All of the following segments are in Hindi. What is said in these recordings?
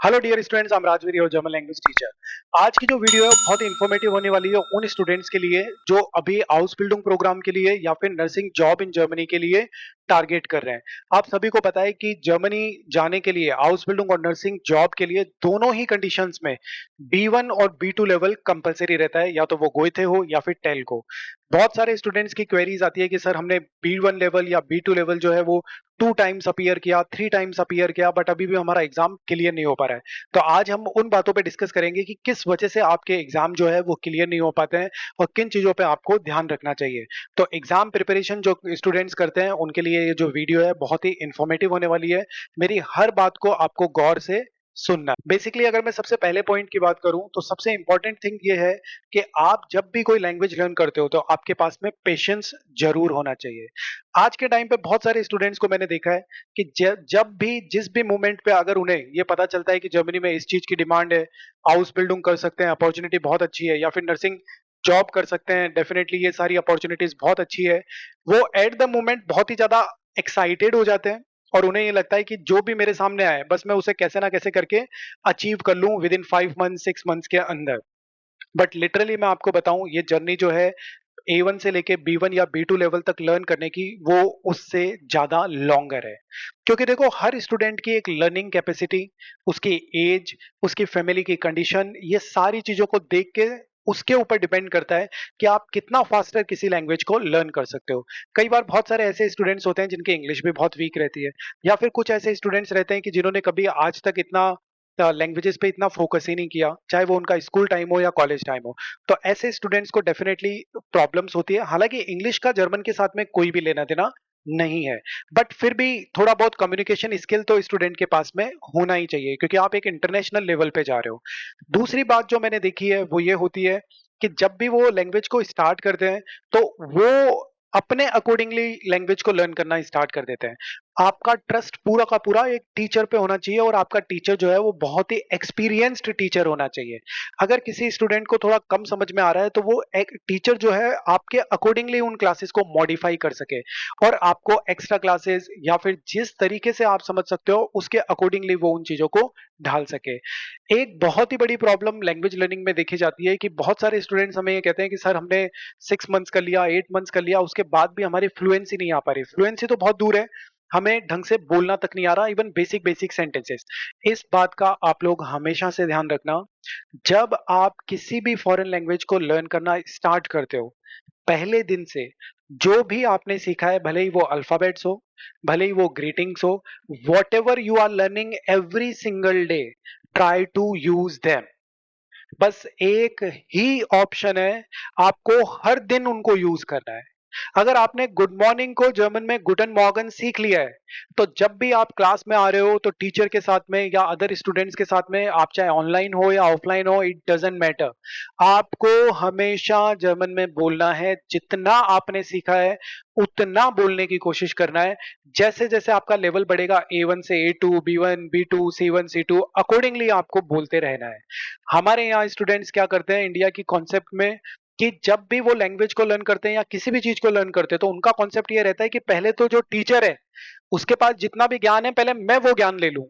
Hello dear students, I am Rajveer, your German language teacher. आज की जो वीडियो है बहुत ही इन्फॉर्मेटिव होने वाली है उन स्टूडेंट्स के लिए जो अभी आउसबिल्डिंग प्रोग्राम के लिए या फिर नर्सिंग जॉब इन जर्मनी के लिए टारगेट कर रहे हैं। आप सभी को पता है कि जर्मनी जाने के लिए आउसबिल्डिंग और नर्सिंग जॉब के लिए दोनों ही कंडीशंस में B1 और B2 लेवल कंपलसरी रहता है, या तो वो गोइथे हो या फिर टेल को। बहुत सारे स्टूडेंट्स की क्वेरीज आती है कि सर हमने B1 लेवल या B2 लेवल जो है वो 2 टाइम्स अपीयर किया, 3 टाइम्स अपीयर किया, बट अभी भी हमारा एग्जाम क्लियर नहीं हो पा रहा है। तो आज हम उन बातों पे डिस्कस करेंगे कि किस वजह से आपके एग्जाम जो है वो क्लियर नहीं हो पाते हैं और किन चीजों पे आपको ध्यान रखना चाहिए। तो एग्जाम प्रिपरेशन जो स्टूडेंट्स करते हैं उनके लिए ये जो वीडियो है बहुत ही इंफॉर्मेटिव होने वाली है। मेरी हर बात को आपको गौर से सुनना। बेसिकली अगर मैं सबसे पहले पॉइंट की बात करूं तो सबसे इंपॉर्टेंट थिंग ये है कि आप जब भी कोई लैंग्वेज लर्न करते हो तो आपके पास में पेशेंस जरूर होना चाहिए। आज के टाइम पे बहुत सारे स्टूडेंट्स को मैंने देखा है कि जब भी जिस भी मोमेंट पे अगर उन्हें ये पता चलता है कि जर्मनी में इस चीज की डिमांड है, हाउस बिल्डिंग कर सकते हैं, अपॉर्चुनिटी बहुत अच्छी है, या फिर नर्सिंग जॉब कर सकते हैं, डेफिनेटली ये सारी अपॉर्चुनिटीज बहुत अच्छी है, वो एट द मोमेंट बहुत ही ज्यादा एक्साइटेड हो जाते हैं और उन्हें ये लगता है कि जो भी मेरे सामने आए बस मैं उसे कैसे ना कैसे करके अचीव कर लूं विद इन 5 मंथ 6 मंथ्स के अंदर। बट लिटरली मैं आपको बताऊं, ये जर्नी जो है A1 से लेके B1 या B2 लेवल तक लर्न करने की, वो उससे ज्यादा लॉन्गर है। क्योंकि देखो, हर स्टूडेंट की एक लर्निंग कैपेसिटी, उसकी एज, उसकी फैमिली की कंडीशन, ये सारी चीजों को देख के उसके ऊपर डिपेंड करता है कि आप कितना फास्टर किसी लैंग्वेज को लर्न कर सकते हो। कई बार बहुत सारे ऐसे स्टूडेंट्स होते हैं जिनकी इंग्लिश भी बहुत वीक रहती है, या फिर कुछ ऐसे स्टूडेंट्स रहते हैं कि जिन्होंने कभी आज तक इतना लैंग्वेजेस पे इतना फोकस ही नहीं किया, चाहे वो उनका स्कूल टाइम हो या कॉलेज टाइम हो। तो ऐसे स्टूडेंट्स को डेफिनेटली प्रॉब्लम्स होती है। हालांकि इंग्लिश का जर्मन के साथ में कोई भी लेना देना नहीं है, बट फिर भी थोड़ा बहुत कम्युनिकेशन स्किल तो स्टूडेंट के पास में होना ही चाहिए, क्योंकि आप एक इंटरनेशनल लेवल पे जा रहे हो। दूसरी बात जो मैंने देखी है वो ये होती है कि जब भी वो लैंग्वेज को स्टार्ट करते हैं तो वो अपने अकॉर्डिंगली लैंग्वेज को लर्न करना स्टार्ट कर देते हैं। आपका ट्रस्ट पूरा का पूरा एक टीचर पे होना चाहिए, और आपका टीचर जो है वो बहुत ही एक्सपीरियंस्ड टीचर होना चाहिए। अगर किसी स्टूडेंट को थोड़ा कम समझ में आ रहा है तो वो एक टीचर जो है आपके अकॉर्डिंगली उन क्लासेस को मॉडिफाई कर सके और आपको एक्स्ट्रा क्लासेस या फिर जिस तरीके से आप समझ सकते हो उसके अकॉर्डिंगली वो उन चीजों को ढाल सके। एक बहुत ही बड़ी प्रॉब्लम लैंग्वेज लर्निंग में देखी जाती है कि बहुत सारे स्टूडेंट्स हमें ये कहते हैं कि सर हमने 6 मंथ्स कर लिया, 8 मंथ्स कर लिया, उसके बाद भी हमारी फ्लुएंसी नहीं आ पा रही। फ्लुएंसी तो बहुत दूर है, हमें ढंग से बोलना तक नहीं आ रहा, इवन बेसिक बेसिक सेंटेंसेस। इस बात का आप लोग हमेशा से ध्यान रखना। जब आप किसी भी फॉरेन लैंग्वेज को लर्न करना स्टार्ट करते हो, पहले दिन से जो भी आपने सीखा है, भले ही वो अल्फाबेट्स हो, भले ही वो ग्रीटिंग्स हो, whatever you are learning every single day, try to use them. बस एक ही ऑप्शन है, आपको हर दिन उनको यूज करना है। अगर आपने गुड मॉर्निंग को जर्मन में गुटन मॉर्गन सीख लिया है, तो जब भी आप क्लास में आ रहे हो तो टीचर के साथ में या अदर स्टूडेंट्स के साथ में, आप चाहे ऑनलाइन हो या ऑफलाइन हो, इट डजेंट मैटर, आपको हमेशा जर्मन में बोलना है। जितना आपने सीखा है उतना बोलने की कोशिश करना है। जैसे जैसे आपका लेवल बढ़ेगा, A1 से A2, B1, B2, C1, C2, accordingly आपको बोलते रहना है। हमारे यहाँ स्टूडेंट्स क्या करते हैं इंडिया की कॉन्सेप्ट में, कि जब भी वो लैंग्वेज को लर्न करते हैं या किसी भी चीज को लर्न करते हैं तो उनका कॉन्सेप्ट ये रहता है कि पहले तो जो टीचर है उसके पास जितना भी ज्ञान है पहले मैं वो ज्ञान ले लूं,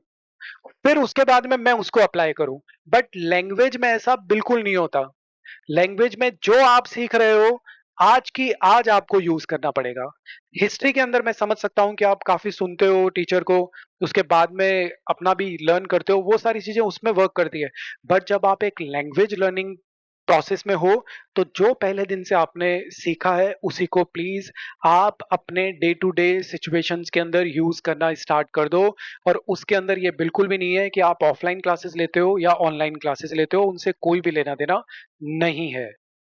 फिर उसके बाद में मैं उसको अप्लाई करूं। बट लैंग्वेज में ऐसा बिल्कुल नहीं होता। लैंग्वेज में जो आप सीख रहे हो आज की आज आपको यूज करना पड़ेगा। हिस्ट्री के अंदर मैं समझ सकता हूं कि आप काफी सुनते हो टीचर को, उसके बाद में अपना भी लर्न करते हो, वो सारी चीजें उसमें वर्क करती है। बट जब आप एक लैंग्वेज लर्निंग प्रोसेस में हो तो जो पहले दिन से आपने सीखा है उसी को प्लीज आप अपने डे टू डे सिचुएशंस के अंदर यूज करना स्टार्ट कर दो। और उसके अंदर ये बिल्कुल भी नहीं है कि आप ऑफलाइन क्लासेस लेते हो या ऑनलाइन क्लासेस लेते हो, उनसे कोई भी लेना देना नहीं है।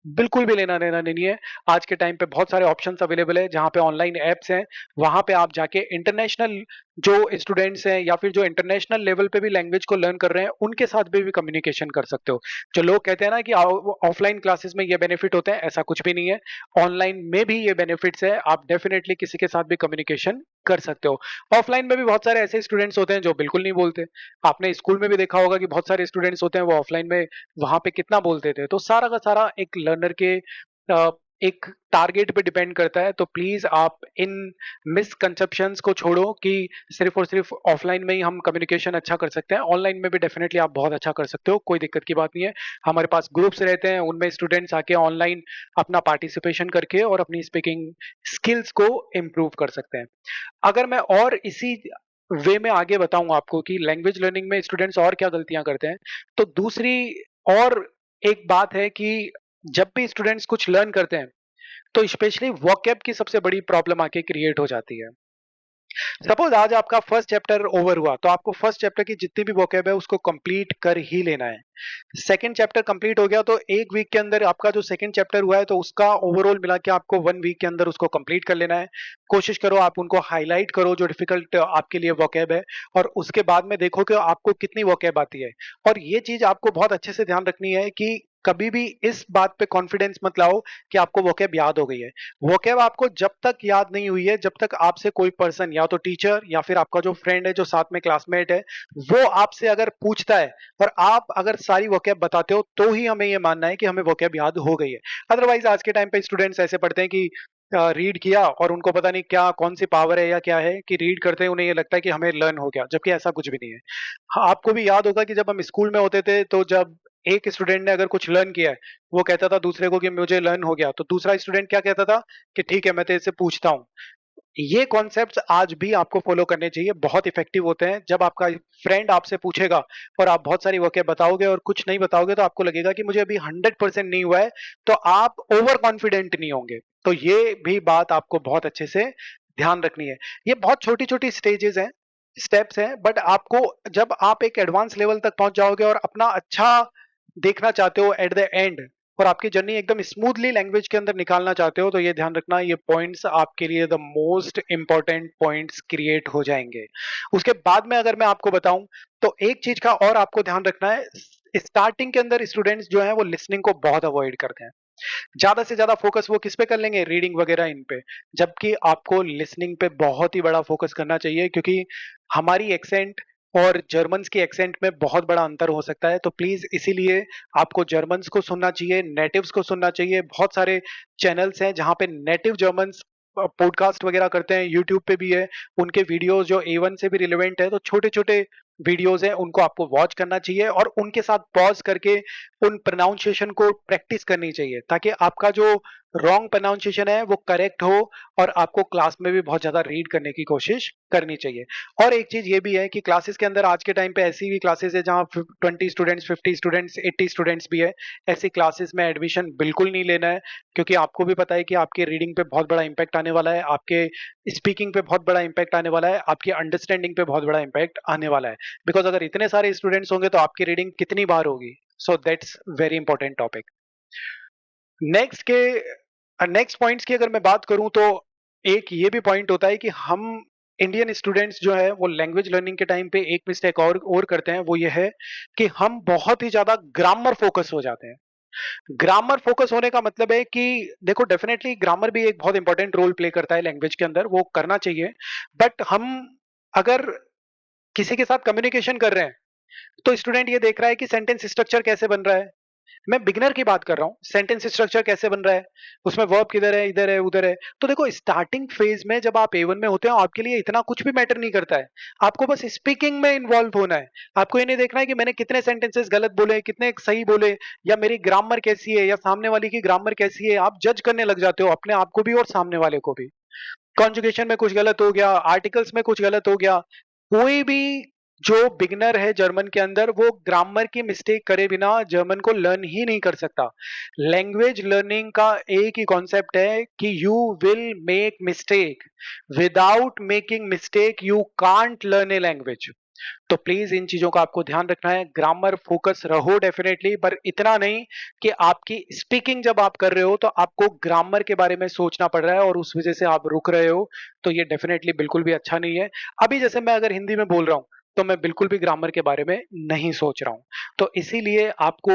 बिल्कुल भी लेना देना नहीं है। आज के टाइम पे बहुत सारे ऑप्शंस अवेलेबल है, जहां पे ऑनलाइन एप्स हैं, वहां पे आप जाके इंटरनेशनल जो स्टूडेंट्स हैं या फिर जो इंटरनेशनल लेवल पे भी लैंग्वेज को लर्न कर रहे हैं उनके साथ भी कम्युनिकेशन कर सकते हो। जो लोग कहते हैं ना कि ऑफलाइन क्लासेस में ये बेनिफिट होते हैं, ऐसा कुछ भी नहीं है। ऑनलाइन में भी ये बेनिफिट्स है, आप डेफिनेटली किसी के साथ भी कम्युनिकेशन कर सकते हो। ऑफलाइन में भी बहुत सारे ऐसे स्टूडेंट्स होते हैं जो बिल्कुल नहीं बोलते। आपने स्कूल में भी देखा होगा कि बहुत सारे स्टूडेंट्स होते हैं वो ऑफलाइन में वहां पे कितना बोलते थे। तो सारा का सारा एक लर्नर के एक टारगेट पे डिपेंड करता है। तो प्लीज आप इन मिसकंसेप्शंस को छोड़ो कि सिर्फ और सिर्फ ऑफलाइन में ही हम कम्युनिकेशन अच्छा कर सकते हैं, ऑनलाइन में भी डेफिनेटली आप बहुत अच्छा कर सकते हो, कोई दिक्कत की बात नहीं है। हमारे पास ग्रुप्स रहते हैं, उनमें स्टूडेंट्स आके ऑनलाइन अपना पार्टिसिपेशन करके और अपनी स्पीकिंग स्किल्स को इम्प्रूव कर सकते हैं। अगर मैं और इसी वे में आगे बताऊं आपको कि लैंग्वेज लर्निंग में स्टूडेंट्स और क्या गलतियां करते हैं, तो दूसरी और एक बात है कि जब भी स्टूडेंट्स कुछ लर्न करते हैं तो स्पेशली वोकैब की सबसे बड़ी प्रॉब्लम आके क्रिएट हो जाती है। सपोज आज आपका फर्स्ट चैप्टर ओवर हुआ तो आपको फर्स्ट चैप्टर की जितनी भी वोकैब है उसको कंप्लीट कर ही लेना है। सेकंड चैप्टर कंप्लीट हो गया तो एक वीक के अंदर आपका जो सेकंड चैप्टर हुआ है तो उसका ओवरऑल मिला के आपको 1 वीक के अंदर उसको कंप्लीट कर लेना है। कोशिश करो आप उनको हाईलाइट करो जो डिफिकल्ट आपके लिए वोकैब है, और उसके बाद में देखो कि आपको कितनी वोकैब आती है। और ये चीज आपको बहुत अच्छे से ध्यान रखनी है कि कभी भी इस बात पे कॉन्फिडेंस मत लाओ कि आपको वोकैब याद हो गई है। वोकैब आपको जब तक याद नहीं हुई है, जब तक आपसे कोई पर्सन या तो टीचर या फिर आपका जो फ्रेंड है जो साथ में क्लासमेट है वो आपसे अगर पूछता है और आप अगर सारी वोकैब बताते हो तो ही हमें ये मानना है कि हमें वोकैब याद हो गई है। अदरवाइज आज के टाइम पे स्टूडेंट्स ऐसे पढ़ते हैं कि रीड किया और उनको पता नहीं क्या कौन सी पावर है या क्या है कि रीड करते हैं उन्हें ये लगता है कि हमें लर्न हो गया, जबकि ऐसा कुछ भी नहीं है। हाँ, आपको भी याद होगा कि जब हम स्कूल में होते थे तो जब एक स्टूडेंट ने अगर कुछ लर्न किया है वो कहता था दूसरे को कि मुझे लर्न हो गया, तो दूसरा स्टूडेंट क्या कहता था कि ठीक है मैं तेरे से पूछता हूँ। ये कॉन्सेप्ट्स आज भी आपको फॉलो करने चाहिए, बहुत इफेक्टिव होते हैं। जब आपका फ्रेंड आपसे पूछेगा और आप बहुत सारी वोकैब बताओगे और कुछ नहीं बताओगे तो आपको लगेगा कि मुझे अभी 100% नहीं हुआ है, तो आप ओवर कॉन्फिडेंट नहीं होंगे। तो ये भी बात आपको बहुत अच्छे से ध्यान रखनी है। ये बहुत छोटी छोटी स्टेजेस हैं, स्टेप्स हैं, बट आपको जब आप एक एडवांस लेवल तक पहुंच जाओगे और अपना अच्छा देखना चाहते हो एट द एंड और आपकी जर्नी एकदम स्मूथली लैंग्वेज के अंदर निकालना चाहते हो, तो ये ध्यान रखना ये पॉइंट्स आपके लिए the most important points create हो जाएंगे। उसके बाद में अगर मैं आपको बताऊं तो एक चीज का और आपको ध्यान रखना है। स्टार्टिंग के अंदर स्टूडेंट्स जो है वो लिसनिंग को बहुत अवॉइड करते हैं, ज्यादा से ज्यादा फोकस वो किस पे कर लेंगे, रीडिंग वगैरह इन पे, जबकि आपको लिसनिंग पे बहुत ही बड़ा फोकस करना चाहिए क्योंकि हमारी एक्सेंट और जर्मन्स की एक्सेंट में बहुत बड़ा अंतर हो सकता है। तो प्लीज इसीलिए आपको जर्मन्स को सुनना चाहिए, नेटिव्स को सुनना चाहिए। बहुत सारे चैनल्स हैं जहां पे नेटिव जर्मन्स पॉडकास्ट वगैरह करते हैं, यूट्यूब पे भी है, उनके वीडियोस जो A1 से भी रिलेवेंट है, तो छोटे छोटे वीडियोस हैं उनको आपको वॉच करना चाहिए और उनके साथ पॉज करके उन प्रोनाउंसिएशन को प्रैक्टिस करनी चाहिए ताकि आपका जो रॉन्ग प्रोनाउंसिएशन है वो करेक्ट हो और आपको क्लास में भी बहुत ज्यादा रीड करने की कोशिश करनी चाहिए। और एक चीज ये भी है कि क्लासेस के अंदर आज के टाइम पे ऐसी भी क्लासेस है जहाँ 20 स्टूडेंट्स, 50 स्टूडेंट्स, 80 स्टूडेंट्स भी है। ऐसी क्लासेस में एडमिशन बिल्कुल नहीं लेना है क्योंकि आपको भी पता है कि आपके रीडिंग पे बहुत बड़ा इंपैक्ट आने वाला है, आपके स्पीकिंग पे बहुत बड़ा इंपैक्ट आने वाला है, आपकी अंडरस्टैंडिंग पे बहुत बड़ा इंपैक्ट आने वाला है। बिकॉज अगर इतने सारे स्टूडेंट्स होंगे तो आपकी रीडिंग कितनी बार होगी। So that's very important topic. Next के नेक्स्ट पॉइंट्स की अगर मैं बात करूं तो एक ये भी पॉइंट होता है कि हम इंडियन स्टूडेंट्स जो है वो लैंग्वेज लर्निंग के टाइम पे एक मिस्टेक और करते हैं, वो ये है कि हम बहुत ही ज्यादा ग्रामर फोकस हो जाते हैं। ग्रामर फोकस होने का मतलब है कि देखो डेफिनेटली ग्रामर भी एक बहुत इंपॉर्टेंट रोल प्ले करता है लैंग्वेज के अंदर, वो करना चाहिए। बट हम अगर किसी के साथ कम्युनिकेशन कर रहे हैं तो स्टूडेंट ये देख रहा है कि सेंटेंस स्ट्रक्चर कैसे बन रहा है। मैं बिगनर की बात कर रहा हूं, सेंटेंस स्ट्रक्चर कैसे बन रहा है, उसमें वर्ब किधर है, इधर है, उधर है। तो देखो स्टार्टिंग फेज में जब आप A1 में होते हो आपके लिए इतना कुछ भी मैटर नहीं करता है, आपको बस स्पीकिंग में इन्वॉल्व होना है। आपको ये नहीं देखना है कि मैंने कितने सेंटेंसेस गलत बोले, कितने सही बोले, या मेरी ग्रामर कैसी है या सामने वाले की ग्रामर कैसी है। आप जज करने लग जाते हो अपने आप को भी और सामने वाले को भी। कॉन्जुगेशन में कुछ गलत हो गया, आर्टिकल्स में कुछ गलत हो गया, कोई भी जो बिगनर है जर्मन के अंदर वो ग्रामर की मिस्टेक करे बिना जर्मन को लर्न ही नहीं कर सकता। लैंग्वेज लर्निंग का एक ही कॉन्सेप्ट है कि you will make mistake, without making mistake you can't learn a language. तो प्लीज इन चीजों का आपको ध्यान रखना है, ग्रामर फोकस रहो डेफिनेटली, पर इतना नहीं कि आपकी स्पीकिंग जब आप कर रहे हो तो आपको ग्रामर के बारे में सोचना पड़ रहा है और उस वजह से आप रुक रहे हो। तो ये डेफिनेटली बिल्कुल भी अच्छा नहीं है। अभी जैसे मैं अगर हिंदी में बोल रहा हूं तो मैं बिल्कुल भी ग्रामर के बारे में नहीं सोच रहा हूं। तो इसीलिए आपको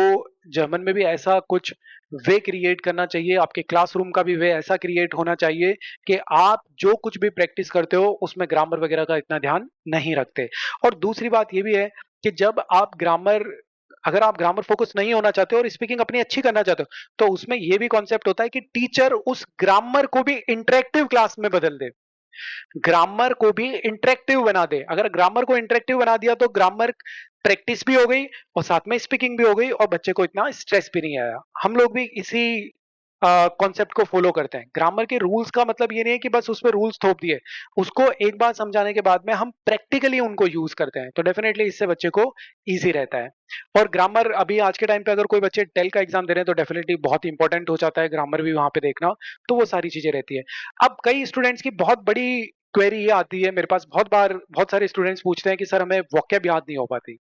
जर्मन में भी ऐसा कुछ वे क्रिएट करना चाहिए, आपके क्लासरूम का भी वे ऐसा क्रिएट होना चाहिए कि आप जो कुछ भी प्रैक्टिस करते हो उसमें ग्रामर वगैरह का इतना ध्यान नहीं रखते। और दूसरी बात ये भी है कि जब आप ग्रामर अगर आप ग्रामर फोकस नहीं होना चाहते हो और स्पीकिंग अपनी अच्छी करना चाहते हो, तो उसमें ये भी कॉन्सेप्ट होता है कि टीचर उस ग्रामर को भी इंटरेक्टिव क्लास में बदल दे, ग्रामर को भी इंटरेक्टिव बना दे। अगर ग्रामर को इंटरेक्टिव बना दिया तो ग्रामर प्रैक्टिस भी हो गई और साथ में स्पीकिंग भी हो गई और बच्चे को इतना स्ट्रेस भी नहीं आया। हम लोग भी इसी कॉन्सेप्ट को फॉलो करते हैं। ग्रामर के रूल्स का मतलब ये नहीं है कि बस उस पर रूल्स थोप दिए, उसको एक बार समझाने के बाद में हम प्रैक्टिकली उनको यूज करते हैं, तो डेफिनेटली इससे बच्चे को इजी रहता है। और ग्रामर अभी आज के टाइम पे अगर कोई बच्चे टेल का एग्जाम दे रहे हैं तो डेफिनेटली बहुत इंपॉर्टेंट हो जाता है ग्रामर भी वहां पे देखना, तो वो सारी चीजें रहती है। अब कई स्टूडेंट्स की बहुत बड़ी क्वेरी ये आती है मेरे पास, बहुत बार बहुत सारे स्टूडेंट्स पूछते हैं कि सर हमें वोकैब याद नहीं हो पाती,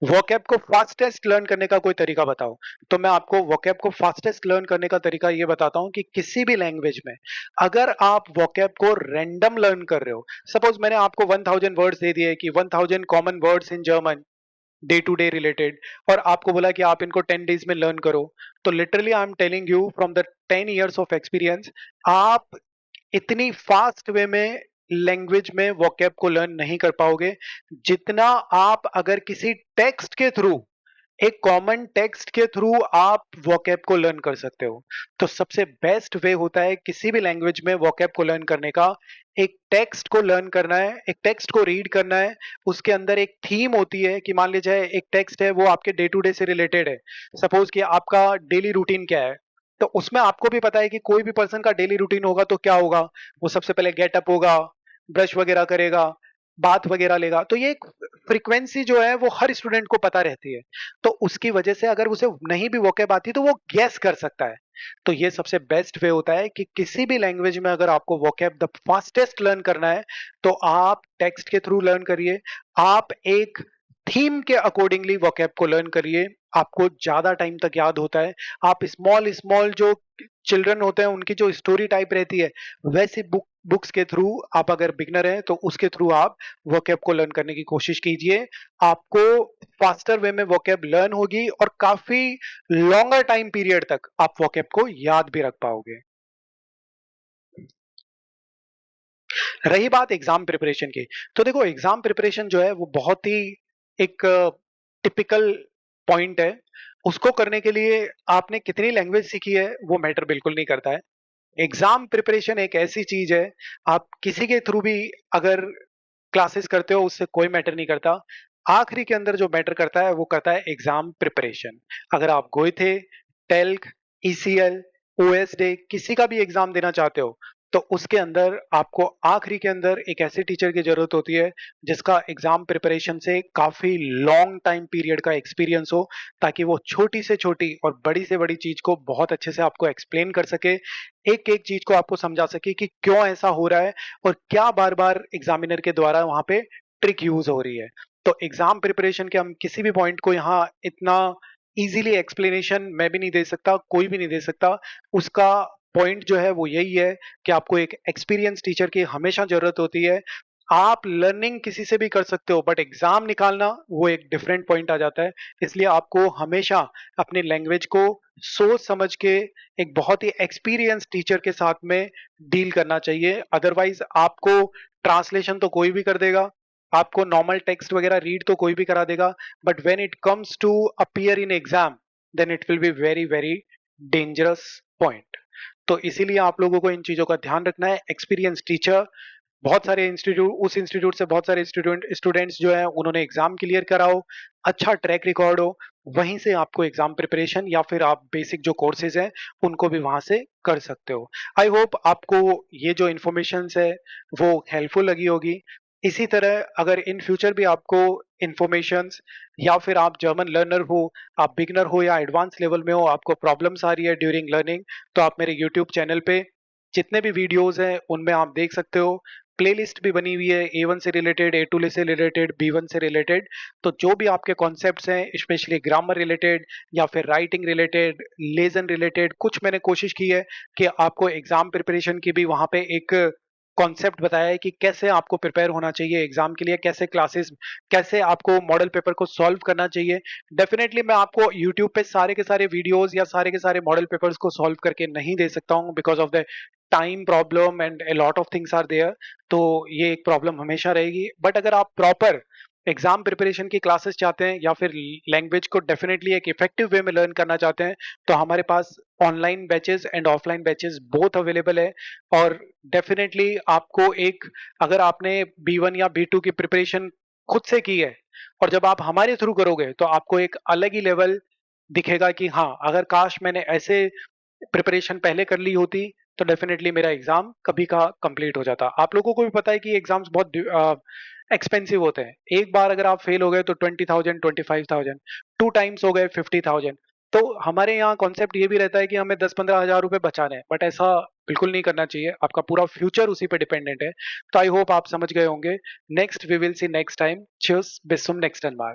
वोकैब को फास्टेस्ट लर्न करने का कोई तरीका बताओ। तो मैं आपको वोकैब को फास्टेस्ट लर्न करने का तरीका ये बताता हूं कि किसी भी लैंग्वेज में अगर आप वोकैब को रैंडम लर्न कर रहे हो, सपोज मैंने आपको 1000 वर्ड्स दे दिए कि 1000 common words in German day to day related, और आपको बोला कि आप इनको 10 डेज में लर्न करो, तो literally I am telling you from the 10 years of experience, आप इतनी फास्ट वे में लैंग्वेज में वोकैब को लर्न नहीं कर पाओगे जितना आप अगर किसी टेक्स्ट के थ्रू, एक कॉमन टेक्स्ट के थ्रू आप वोकैब को लर्न कर सकते हो। तो सबसे बेस्ट वे होता है किसी भी लैंग्वेज में वोकैब को लर्न करने का, एक टेक्स्ट को लर्न करना है, एक टेक्स्ट को रीड करना है, उसके अंदर एक थीम होती है कि मान लीजिए एक टेक्स्ट है वो आपके डे टू डे से रिलेटेड है, सपोज कि आपका डेली रूटीन क्या है, तो उसमें आपको भी पता है कि कोई भी पर्सन का डेली रूटीन होगा तो क्या होगा, वो सबसे पहले गेटअप होगा, ब्रश वगैरह करेगा, बात वगैरह लेगा, तो ये एक फ्रीक्वेंसी जो है वो हर स्टूडेंट को पता रहती है। तो उसकी वजह से अगर उसे नहीं भी वोकैब आती तो वो गेस कर सकता है। तो ये सबसे बेस्ट वे होता है कि किसी भी लैंग्वेज में अगर आपको वोकैब द फास्टेस्ट लर्न करना है तो आप टेक्स्ट के थ्रू लर्न करिए, आप एक थीम के अकॉर्डिंगली वोकैब को लर्न करिए, आपको ज्यादा टाइम तक याद होता है। आप स्मॉल स्मॉल जो चिल्ड्रन होते हैं उनकी जो स्टोरी टाइप रहती है वैसे बुक्स के थ्रू, आप अगर बिगनर हैं तो उसके थ्रू आप वोकैब को लर्न करने की कोशिश कीजिए। आपको फास्टर वे में वोकैब लर्न होगी और काफी लॉन्गर टाइम पीरियड तक आप वोकैब को याद भी रख पाओगे। रही बात एग्जाम प्रिपरेशन की, तो देखो एग्जाम प्रिपरेशन जो है वो बहुत ही एक टिपिकल पॉइंट है। उसको करने के लिए आपने कितनी लैंग्वेज सीखी है वो मैटर बिल्कुल नहीं करता है। एग्जाम प्रिपरेशन एक ऐसी चीज है, आप किसी के थ्रू भी अगर क्लासेस करते हो उससे कोई मैटर नहीं करता। आखिरी के अंदर जो मैटर करता है वो करता है एग्जाम प्रिपरेशन। अगर आप गोए थे, टेल्क, ईसीएल, ओएसडे किसी का भी एग्जाम देना चाहते हो तो उसके अंदर आपको आखिरी के अंदर एक ऐसे टीचर की जरूरत होती है जिसका एग्जाम प्रिपरेशन से काफी लॉन्ग टाइम पीरियड का एक्सपीरियंस हो, ताकि वो छोटी से छोटी और बड़ी से बड़ी चीज को बहुत अच्छे से आपको एक्सप्लेन कर सके, एक एक चीज को आपको समझा सके कि क्यों ऐसा हो रहा है और क्या बार बार एग्जामिनर के द्वारा वहां पे ट्रिक यूज हो रही है। तो एग्जाम प्रिपरेशन के हम किसी भी पॉइंट को यहाँ इतना इजीली एक्सप्लेनेशन मैं भी नहीं दे सकता, कोई भी नहीं दे सकता। उसका पॉइंट जो है वो यही है कि आपको एक एक्सपीरियंस टीचर की हमेशा जरूरत होती है। आप लर्निंग किसी से भी कर सकते हो बट एग्जाम निकालना वो एक डिफरेंट पॉइंट आ जाता है। इसलिए आपको हमेशा अपनी लैंग्वेज को सोच समझ के एक बहुत ही एक्सपीरियंस टीचर के साथ में डील करना चाहिए, अदरवाइज आपको ट्रांसलेशन तो कोई भी कर देगा, आपको नॉर्मल टेक्स्ट वगैरह रीड तो कोई भी करा देगा, but when it comes to appear in exam then it will be very very dangerous point. तो इसीलिए आप लोगों को इन चीजों का ध्यान रखना है। एक्सपीरियंस टीचर, बहुत सारे इंस्टीट्यूट, उस इंस्टीट्यूट से बहुत सारे स्टूडेंट्स जो है उन्होंने एग्जाम क्लियर करा हो, अच्छा ट्रैक रिकॉर्ड हो, वहीं से आपको एग्जाम प्रिपरेशन या फिर आप बेसिक जो कोर्सेज हैं उनको भी वहां से कर सकते हो। आई होप आपको ये जो इन्फॉर्मेशन है वो हेल्पफुल लगी होगी। इसी तरह अगर इन फ्यूचर भी आपको इंफॉर्मेशंस या फिर आप जर्मन लर्नर हो, आप बिगनर हो या एडवांस लेवल में हो, आपको प्रॉब्लम्स आ रही है ड्यूरिंग लर्निंग, तो आप मेरे यूट्यूब चैनल पे जितने भी वीडियोस हैं उनमें आप देख सकते हो। प्लेलिस्ट भी बनी हुई है A1 से रिलेटेड, A2 से रिलेटेड, B1 से रिलेटेड। तो जो भी आपके कॉन्सेप्ट्स हैं स्पेशली ग्रामर रिलेटेड या फिर राइटिंग रिलेटेड, लेसन रिलेटेड, कुछ मैंने कोशिश की है कि आपको एग्जाम प्रिपरेशन की भी वहां पे एक कॉन्सेप्ट बताया है कि कैसे आपको प्रिपेयर होना चाहिए एग्जाम के लिए, कैसे क्लासेस, कैसे आपको मॉडल पेपर को सॉल्व करना चाहिए। डेफिनेटली मैं आपको यूट्यूब पे सारे के सारे वीडियोस या सारे के सारे मॉडल पेपर्स को सॉल्व करके नहीं दे सकता हूँ because of the time problem and a lot of things are there. तो ये एक प्रॉब्लम हमेशा रहेगी, बट अगर आप प्रॉपर एग्जाम प्रिपरेशन की क्लासेस चाहते हैं या फिर लैंग्वेज को डेफिनेटली एक इफेक्टिव वे में लर्न करना चाहते हैं, तो हमारे पास online batches and offline batches both available है। और डेफिनेटली आपको एक, अगर आपने B1 या B2 की प्रिपरेशन खुद से की है और जब आप हमारे थ्रू करोगे तो आपको एक अलग ही लेवल दिखेगा कि हाँ, अगर काश मैंने ऐसे प्रिपरेशन पहले कर ली होती तो डेफिनेटली मेरा एग्जाम कभी का कंप्लीट हो जाता। आप लोगों को भी पता है कि एग्जाम्स बहुत एक्सपेंसिव होते हैं। एक बार अगर आप फेल हो गए तो 20,000, 25,000, 2 टाइम्स हो गए 50,000। तो हमारे यहाँ कॉन्सेप्ट ये भी रहता है कि हमें 10-15 हजार रुपए बचाने हैं, बट ऐसा बिल्कुल नहीं करना चाहिए। आपका पूरा फ्यूचर उसी पे डिपेंडेंट है। तो आई होप आप समझ गए होंगे। Next we will see next time. Tschüss, bis zum nächsten Mal।